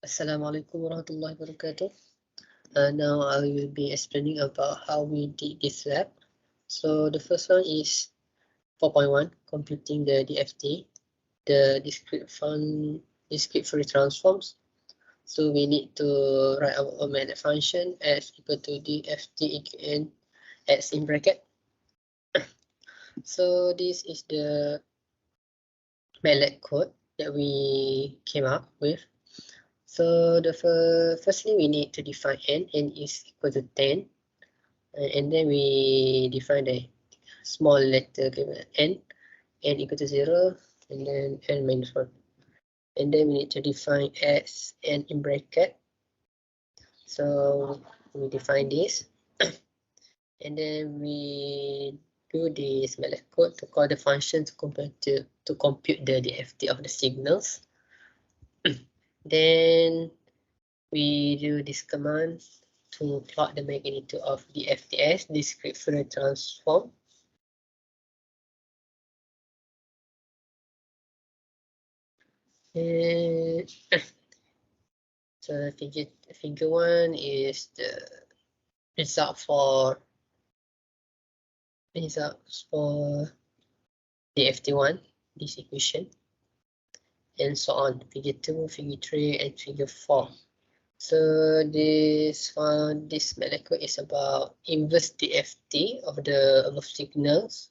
Assalamualaikum warahmatullahi wabarakatuh. Now I will be explaining about how we did this lab. So the first one is 4.1, computing the DFT, the discrete Fourier transforms. So we need to write our magnet function as equal to DFT equal x in bracket. So this is the MATLAB code that we came up with. So the firstly we need to define n is equal to 10, and then we define the small letter n equal to 0, and then n minus 1, and then we need to define s n in bracket. So we define this and then we do this MATLAB code to call the function to compute the DFT of the signals. Then we do this command to plot the magnitude of the DFTS, discrete Fourier transform. And so figure 1 is the results for DFT1, this equation, and so on. Figure 2, figure 3, and figure 4. So this MATLAB code is about inverse DFT of the above signals.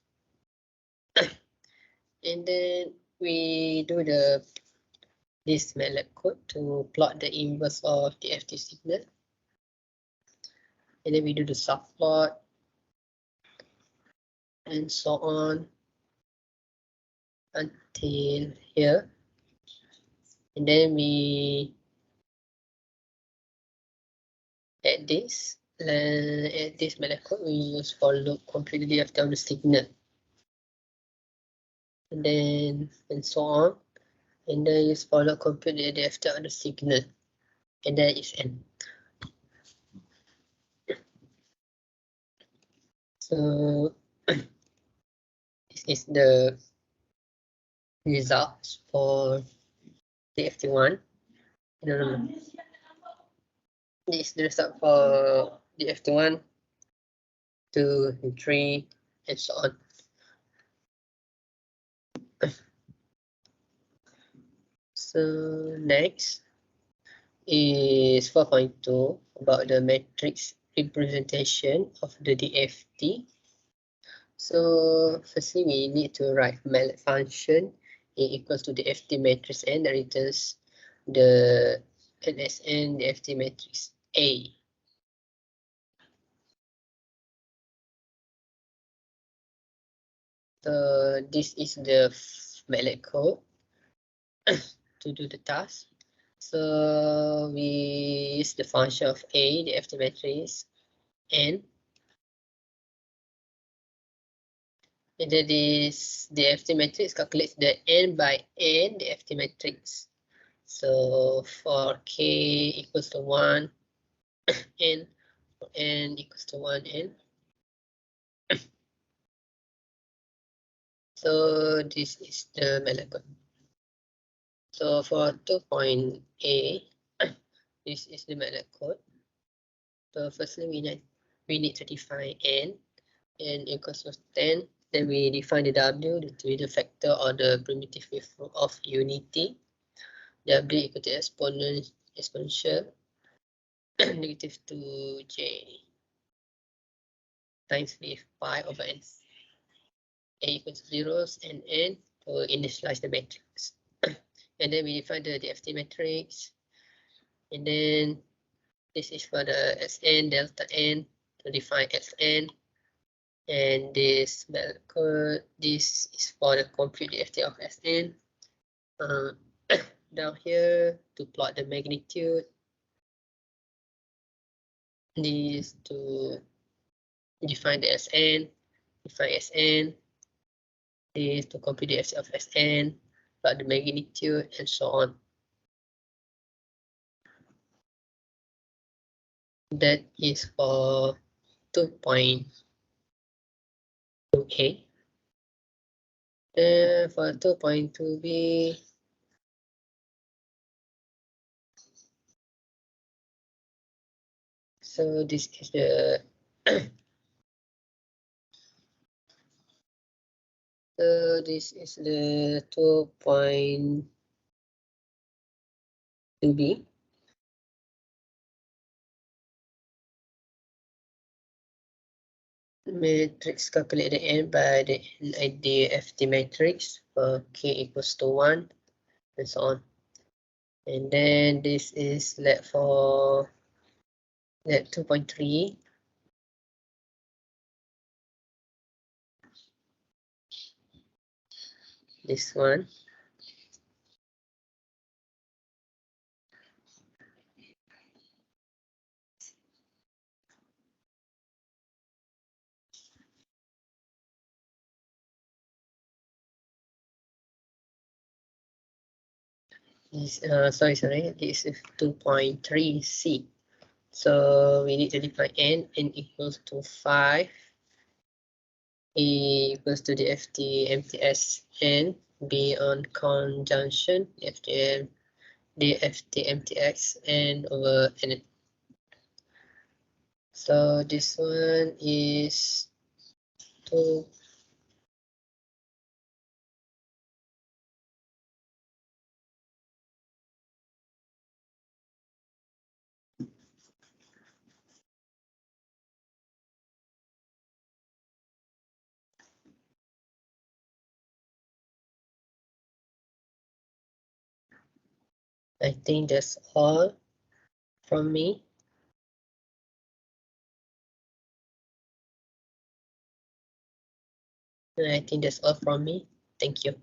And then we do this MATLAB code to plot the inverse of the DFT signal. And then we do the subplot and so on until here. And then we add this MATLAB code we use for compute the DFT of the signal. And then and so on. And then use for compute the DFT of the signal. And then is n. So this is the results for DFT1. No. This is the result for DFT1, 2, and 3, and so on. So next is 4.2 about the matrix representation of the DFT. So firstly, we need to write MATLAB function A equals to the DFT matrix n that returns the NSN DFT matrix A. So this is the MATLAB code to do the task. So we use the function of A, the DFT matrix, n. And then this DFT matrix calculates the n by n DFT matrix. So for k equals to 1, n, for n equals to 1, n. So this is the MATLAB code. So for 2.a, this is the MATLAB code. So firstly, we need to define n equals to 10. Then we define the w to be the factor or the primitive wave of unity. W equal to exponential negative 2j times with pi over n. A equals to zeros and n to initialize the matrix. And then we define the DFT matrix. And then this is for the Sn delta n to define Sn. And this code, this is for the compute DFT of Sn. Down here to plot the magnitude. This to define the Sn, define Sn. This to compute the DFT of Sn, plot the magnitude, and so on. That is for 2.2a. Then for 2.2b, So this is the so this is the 2.2b. Matrix calculated n by the DFT matrix for k equals to 1 and so on. And then this is let for let 2.3. This one. This, sorry, this is 2.3c. So we need to define n equals to 5, a equals to DFT MTS n, b on conjunction DFT MTX n over n. So this one is 2. I think that's all from me. I think that's all from me. Thank you.